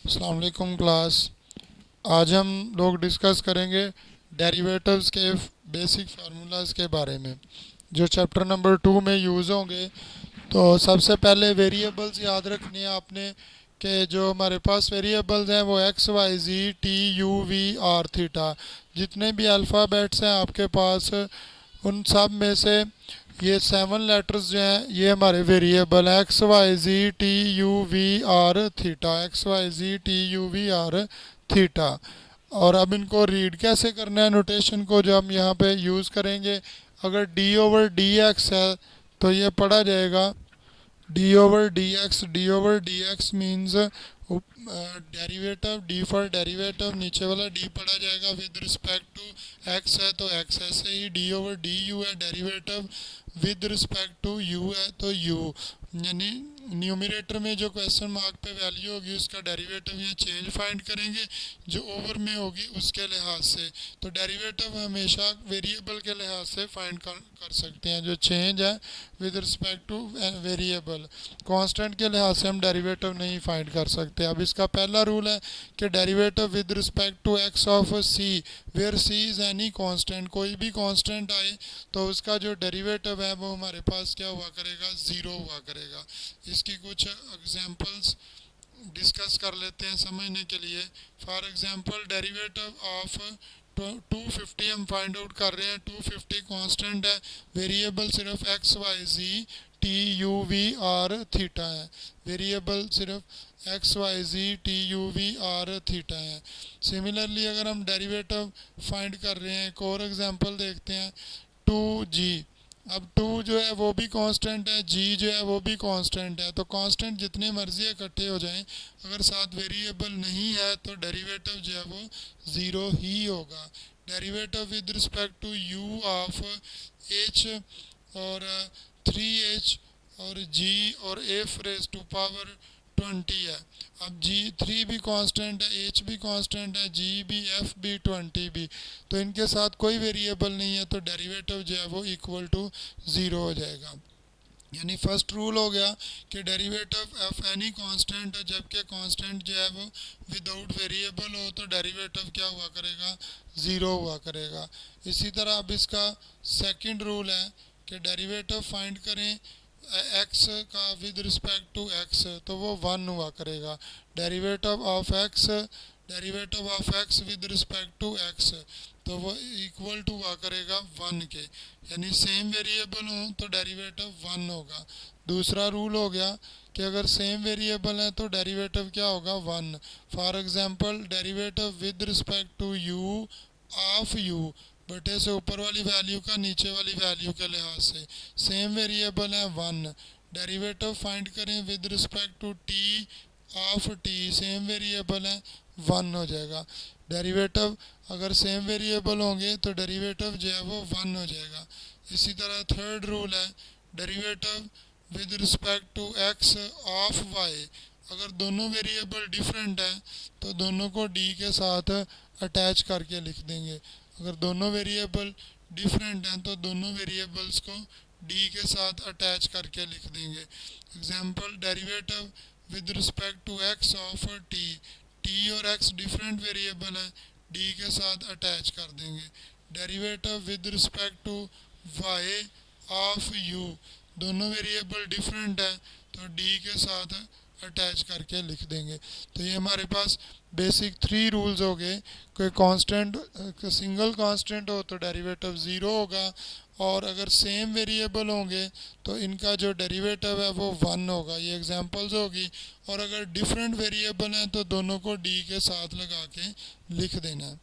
अस्सलाम वालेकुम क्लास। आज हम लोग डिस्कस करेंगे डेरिवेटिव्स के बेसिक फार्मूलाज के बारे में जो चैप्टर नंबर 2 में यूज़ होंगे। तो सबसे पहले वेरिएबल्स याद रखनी है आपने कि जो हमारे पास वेरिएबल्स हैं वो x y z t u v r theta, जितने भी अल्फ़ाबेट्स हैं आपके पास उन सब में से ये 7 लेटर्स जो हैं ये हमारे वेरिएबल हैं, x y z t u v r theta, x y z t u v r theta. और अब इनको रीड कैसे करना है, नोटेशन को जो हम यहाँ पे यूज़ करेंगे, अगर डी ओवर डी एक्स है तो ये पढ़ा जाएगा D over D x means derivative, D for derivative, नीचे वाला डी पढ़ा जाएगा विद रिस्पेक्ट टू एक्स है तो एक्स, ऐसे ही डी ओवर डी यू है derivative with respect to u है तो यू, यानी न्यूमरेटर में जो क्वेश्चन मार्क पे वैल्यू होगी उसका डेरिवेटिव या चेंज फाइंड करेंगे, जो ओवर में होगी उसके लिहाज से। तो डेरिवेटिव हमेशा वेरिएबल के लिहाज से फाइंड कर सकते हैं, जो चेंज है with respect two variable, constant के लिहाज से हम डेरिवेटिव नहीं फाइंड कर सकते। अब इसका पहला रूल है कि derivative with respect to x of c where c is any constant, कोई भी कांस्टेंट आए तो उसका जो डेरिवेटिव है वो हमारे पास क्या हुआ करेगा, ज़ीरो हुआ करेगा। इसकी कुछ एग्जांपल्स डिस्कस कर लेते हैं समझने के लिए। फॉर एग्जांपल डेरिवेटिव ऑफ 250 हम फाइंड आउट कर रहे हैं, 250 कांस्टेंट है, वेरिएबल सिर्फ x y z t u v r theta है, वेरिएबल सिर्फ x y z t u v r theta है। सिमिलरली अगर हम डेरिवेटिव फाइंड कर रहे हैं, एक और एग्जांपल देखते हैं, 2g। अब 2 जो है वो भी कांस्टेंट है, g जो है वो भी कांस्टेंट है, तो कांस्टेंट जितने मर्जी इकट्ठे हो जाएं अगर साथ वेरिएबल नहीं है तो डेरिवेटिव जो है वो ज़ीरो ही होगा। Derivative with respect to u of h और 3h और g और f रेज टू पावर 20 है। अब जी 3 भी कांस्टेंट है, एच भी कांस्टेंट है, जी भी, एफ भी, 20 भी, तो इनके साथ कोई वेरिएबल नहीं है तो डेरिवेटिव जो है वो इक्वल टू ज़ीरो हो जाएगा। यानी फर्स्ट रूल हो गया कि डेरिवेटिव ऑफ एनी कांस्टेंट, जबकि कांस्टेंट जो है वो विदाउट वेरिएबल हो तो डेरिवेटिव क्या हुआ करेगा, ज़ीरो हुआ करेगा। इसी तरह अब इसका सेकंड रूल है कि डेरिवेटिव फाइंड करें एक्स का विद रिस्पेक्ट टू एक्स, तो वो वन हुआ करेगा। Derivative of x, derivative of x with respect to x, तो वो इक्वल टू हुआ करेगा वन के, यानी सेम वेरिएबल हो तो डेरिवेटिव वन होगा। दूसरा रूल हो गया कि अगर सेम वेरिएबल है तो डेरिवेटिव क्या होगा, one. For example derivative with respect to u of u, बटे से ऊपर वाली वैल्यू का नीचे वाली वैल्यू के लिहाज से, सेम वेरिएबल है वन। डेरिवेटिव फाइंड करें with respect to t of t, same variable है वन हो जाएगा। डेरिवेटिव अगर सेम वेरिएबल होंगे तो डेरिवेटिव जो है वो वन हो जाएगा। इसी तरह थर्ड रूल है derivative with respect to x of y, अगर दोनों वेरिएबल डिफरेंट हैं तो दोनों को डी के साथ अटैच करके लिख देंगे। अगर दोनों वेरिएबल डिफरेंट हैं तो दोनों वेरिएबल्स को डी के साथ अटैच करके लिख देंगे। Example derivative with respect to x of t, t और एक्स डिफरेंट वेरिएबल है, डी के साथ अटैच कर देंगे। Derivative with respect to y of u, दोनों वेरिएबल डिफरेंट है तो डी के साथ अटैच करके लिख देंगे। तो ये हमारे पास बेसिक थ्री रूल्स हो गए। कोई कांस्टेंट, सिंगल कांस्टेंट हो तो डेरिवेटिव ज़ीरो होगा, और अगर सेम वेरिएबल होंगे तो इनका जो डेरिवेटिव है वो वन होगा, ये एग्जांपल्स होगी। और अगर डिफरेंट वेरिएबल हैं तो दोनों को डी के साथ लगा के लिख देना है।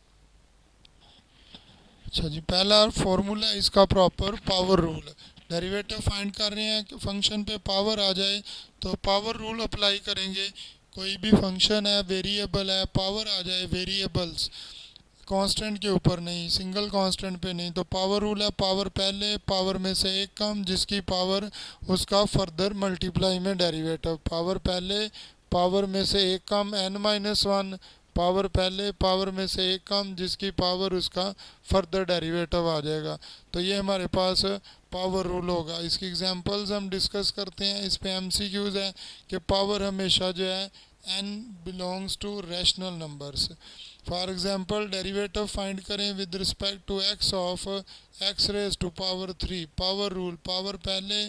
अच्छा जी, पहला फॉर्मूला है इसका proper power rule. Derivative find कर रहे हैं कि फंक्शन पे पावर आ जाए तो पावर रूल अप्लाई करेंगे। कोई भी फंक्शन है, वेरिएबल है, पावर आ जाए वेरिएबल्स, कांस्टेंट के ऊपर नहीं, सिंगल कांस्टेंट पे नहीं, तो पावर रूल है पावर पहले, पावर में से एक कम, जिसकी पावर उसका फर्दर मल्टीप्लाई में डेरिवेटिव, पावर पहले पावर में से एक कम n माइनस वन, पावर पहले पावर में से एक कम, जिसकी पावर उसका फर्दर डेरिवेटिव आ जाएगा। तो ये हमारे पास पावर रूल होगा। इसकी एग्जांपल्स हम डिस्कस करते हैं। इस पे एमसीक्यूज है कि पावर हमेशा जो है n belongs to rational numbers. For example derivative find करें with respect to x of x raise to power 3। Power rule, power पहले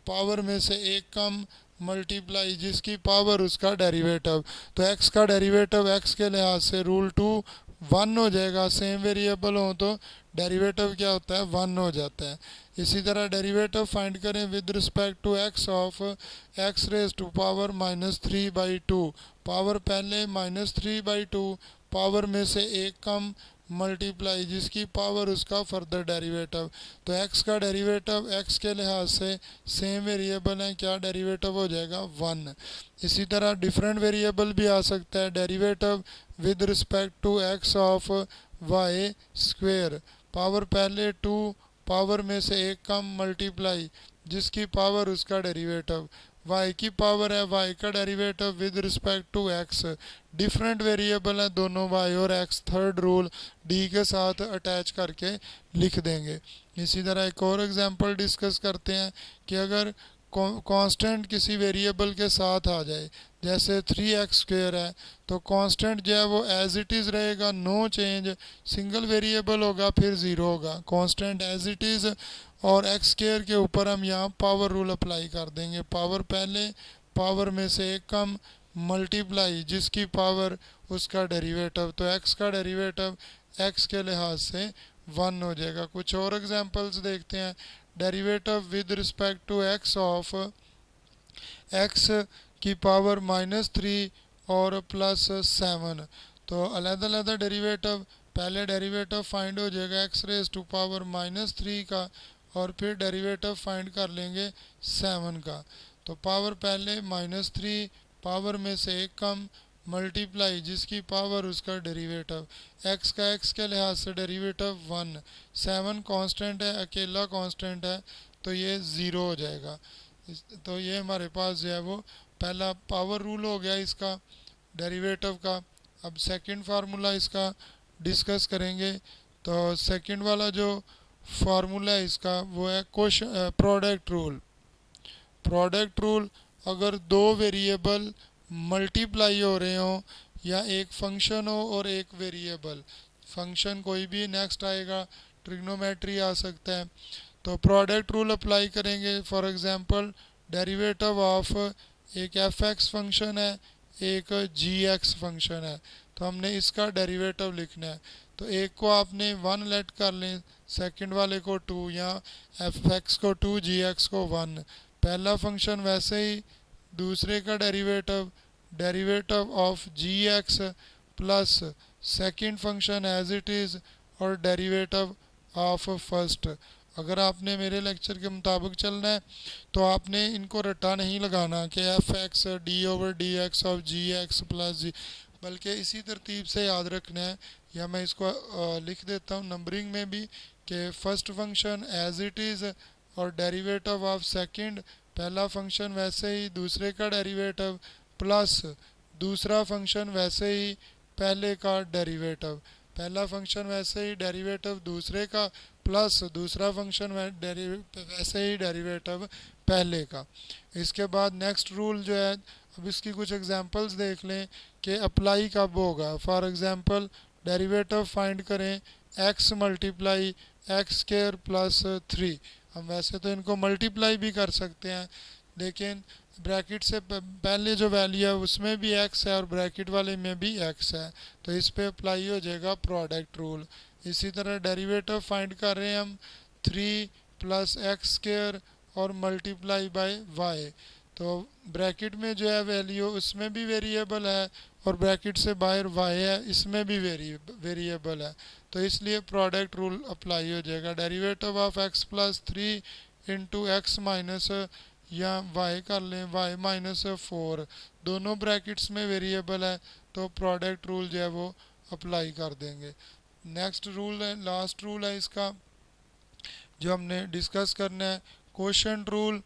पावर में से एक कम मल्टीप्लाई जिसकी पावर उसका डेरिवेटिव। तो x का डेरिवेटिव x के लिहाज से रूल 2 वन हो जाएगा। सेम वेरिएबल हो तो डेरिवेटिव क्या होता है, वन हो जाता है। इसी तरह डेरिवेटिव फाइंड करें with respect to x of x raise to power -3/2। Power पहले -3/2 पावर में से एक कम मल्टीप्लाई जिसकी पावर उसका फर्दर डेरिवेटिव। तो x का डेरिवेटिव x के लिहाज से सेम वेरिएबल है, क्या डेरिवेटिव हो जाएगा, वन। इसी तरह डिफरेंट वेरिएबल भी आ सकता है। Derivative with respect to x of y square, power पहले 2 पावर में से एक कम मल्टीप्लाई जिसकी पावर उसका डेरिवेटिव। y की पावर है, y का derivative with respect to x। Different variable है दोनों y और x। थर्ड रूल d के साथ अटैच करके लिख देंगे। इसी तरह एक और एग्जांपल डिस्कस करते हैं कि अगर कांस्टेंट किसी वेरिएबल के साथ आ जाए, जैसे 3x स्क्वेयर है तो कांस्टेंट जो है वो एज इट इज़ रहेगा, नो चेंज। सिंगल वेरिएबल होगा फिर ज़ीरो होगा, कांस्टेंट एज इट इज़। और एक्स स्क्वेयर के ऊपर हम यहाँ पावर रूल अप्लाई कर देंगे। पावर पहले पावर में से एक कम मल्टीप्लाई जिसकी पावर उसका डेरिवेटिव। तो एक्स का डेरिवेटिव एक्स के लिहाज से वन हो जाएगा। कुछ और एग्जांपल्स देखते हैं। Derivative with respect to x of x की पावर -3 और +7। तो अलग-अलग डेरिवेटिव, पहले डेरिवेटिव फाइंड हो जाएगा एक्स रेज टू पावर -3 का और फिर डेरिवेटिव फाइंड कर लेंगे 7 का। तो पावर पहले -3 पावर में से एक कम मल्टीप्लाई जिसकी पावर उसका डेरिवेटिव। एक्स का एक्स के लिहाज से डेरिवेटिव वन। 7 कांस्टेंट है, अकेला कांस्टेंट है तो ये ज़ीरो हो जाएगा। तो ये हमारे पास जो है वो पहला पावर रूल हो गया इसका डेरिवेटिव का। अब सेकंड फार्मूला इसका डिस्कस करेंगे। तो सेकंड वाला जो फार्मूला है इसका वो है प्रोडक्ट रूल। प्रोडक्ट रूल, अगर दो वेरिएबल मल्टीप्लाई हो रहे हो या एक फंक्शन हो और एक वेरिएबल, फंक्शन कोई भी नेक्स्ट आएगा, ट्रिग्नोमेट्री आ सकता है, तो प्रोडक्ट रूल अप्लाई करेंगे। फॉर एग्जांपल डेरिवेटिव ऑफ एक एफ एक्स फंक्शन है, एक जी एक्स फंक्शन है, तो हमने इसका डेरिवेटिव लिखना है। तो एक को आपने वन लेट कर लें, सेकंड वाले को टू, या एफ एक्स को टू, जी एक्स को वन। पहला फंक्शन वैसे ही, दूसरे का derivative derivative of ji x plus second function as it is और डेरिवेटिव ऑफ फर्स्ट। अगर आपने मेरे लेक्चर के मुताबिक चलना है तो आपने इनको रट्टा नहीं लगाना कि F X d/dx of ji x plus G, बल्कि इसी तरतीब से याद रखना है। या मैं इसको लिख देता हूँ नंबरिंग में भी कि first function as it is और डेरिवेटिव ऑफ सेकंड, पहला फंक्शन वैसे ही दूसरे का डेरिवेटिव प्लस दूसरा फंक्शन वैसे ही पहले का डेरिवेटिव, पहला फंक्शन वैसे ही डेरिवेटिव दूसरे का प्लस दूसरा फंक्शन वैसे ही डेरिवेटिव पहले का। इसके बाद नेक्स्ट रूल जो है, अब इसकी कुछ एग्जांपल्स देख लें कि अप्लाई कब होगा। फॉर एग्जांपल डेरिवेटिव फाइंड करें x multiply x square plus 3। हम वैसे तो इनको मल्टीप्लाई भी कर सकते हैं, लेकिन ब्रैकेट से पहले जो वैल्यू है उसमें भी x है और ब्रैकेट वाले में भी x है, तो इस पे अप्लाई हो जाएगा प्रोडक्ट रूल। इसी तरह डेरिवेटिव फाइंड कर रहे हैं हम 3 प्लस एक्स स्क्वायर और मल्टीप्लाई बाय y। तो ब्रैकेट में जो है वैल्यू उसमें भी वेरिएबल है और ब्रैकेट से बाहर y है, इसमें भी वेरिएबल है, तो इसलिए प्रोडक्ट रूल अप्लाई हो जाएगा। Derivative of x plus 3 into x minus, या y कर लें y माइनस 4, दोनों ब्रैकेट्स में वेरिएबल है तो प्रोडक्ट रूल जो है वो अप्लाई कर देंगे। नेक्स्ट रूल है, लास्ट रूल है इसका जो हमने डिस्कस करना है, क्वोशंट रूल।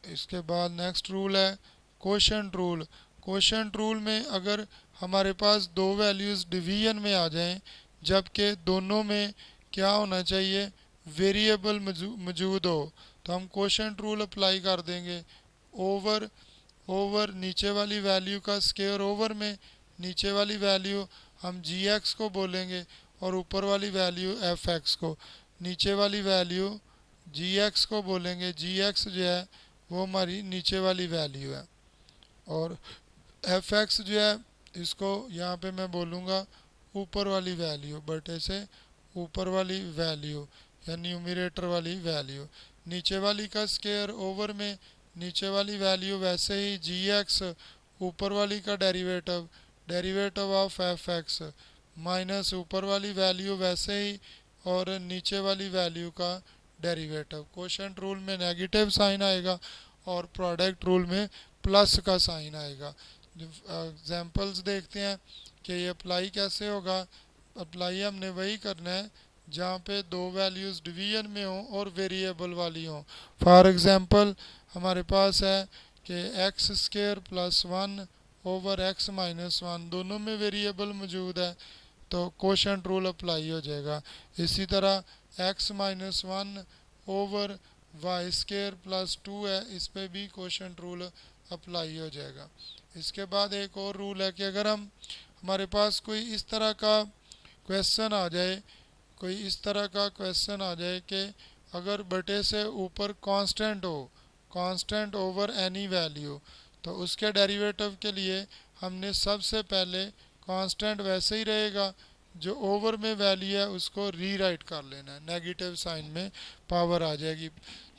इसके बाद नेक्स्ट रूल है क्वोशंट रूल। क्वोशंट रूल में अगर हमारे पास दो वैल्यूज़ डिवीजन में आ जाएं जबकि दोनों में क्या होना चाहिए, वेरिएबल मौजूद हो, तो हम क्वोशंट रूल अप्लाई कर देंगे ओवर ओवर नीचे वाली वैल्यू का स्क्वायर ओवर में नीचे वाली वैल्यू हम जी एक्स को बोलेंगे और ऊपर वाली वैल्यू एफ एक्स को। नीचे वाली वैल्यू जी एक्स को बोलेंगे, जी एक्स जो है वो हमारी नीचे वाली वैल्यू है, और एफ एक्स जो है इसको यहाँ पे मैं बोलूँगा ऊपर वाली वैल्यू, बटे से ऊपर वाली वैल्यू या न्यूमरेटर वाली वैल्यू। नीचे वाली का स्क्वायर ओवर में नीचे वाली वैल्यू, वैसे ही जी एक्स ऊपर वाली का derivative, derivative of F x minus ऊपर वाली वैल्यू वैसे ही और नीचे वाली वैल्यू का डेरिवेटिव। कोशेंट रूल में नेगेटिव साइन आएगा और प्रोडक्ट रूल में प्लस का साइन आएगा। एग्जांपल्स देखते हैं कि ये अप्लाई कैसे होगा। अप्लाई हमने वही करना है जहाँ पे दो वैल्यूज़ डिवीजन में हो और वेरिएबल वाली हो। फॉर एग्जांपल हमारे पास है कि x square plus one over x minus one, दोनों में वेरिएबल मौजूद है तो कोशेंट रूल अप्लाई हो जाएगा। इसी तरह x minus one over y square plus two है, इस पे भी कोशेंट रूल अप्लाई हो जाएगा। इसके बाद एक और रूल है कि अगर हमारे पास कोई इस तरह का क्वेश्चन आ जाए, कोई इस तरह का क्वेश्चन आ जाए कि अगर बटे से ऊपर कांस्टेंट हो, कांस्टेंट ओवर एनी वैल्यू, तो उसके डेरिवेटिव के लिए हमने सबसे पहले कांस्टेंट वैसे ही रहेगा, जो ओवर में वैल्यू है उसको रीराइट कर लेना है, नेगेटिव साइन में पावर आ जाएगी।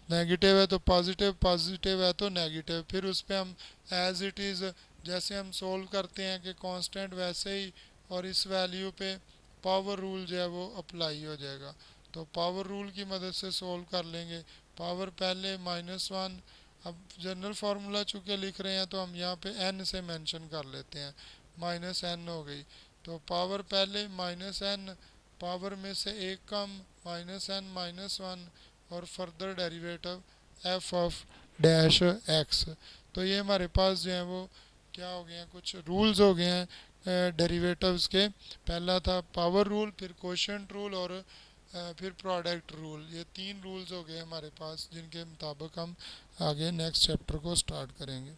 नेगेटिव है तो पॉजिटिव, पॉजिटिव है तो नेगेटिव, फिर उस पर हम एज इट इज़ जैसे हम सोल्व करते हैं कि कांस्टेंट वैसे ही और इस वैल्यू पे पावर रूल जो है वो अप्लाई हो जाएगा। तो पावर रूल की मदद से सोल्व कर लेंगे। पावर पहले माइनस वन, अब जनरल फार्मूला चूँकि लिख रहे हैं तो हम यहाँ पे n से मेंशन कर लेते हैं, माइनस n हो गई। तो पावर पहले माइनस n, पावर में से एक कम माइनस n माइनस वन, और further derivative F of dash x. तो ये हमारे पास जो है वो क्या हो गए हैं, कुछ रूल्स हो गए हैं डेरिवेटिव्स के। पहला था पावर रूल, फिर कोशेंट रूल और फिर प्रोडक्ट रूल। ये तीन रूल्स हो गए हमारे पास जिनके मुताबिक हम आगे नेक्स्ट चैप्टर को स्टार्ट करेंगे।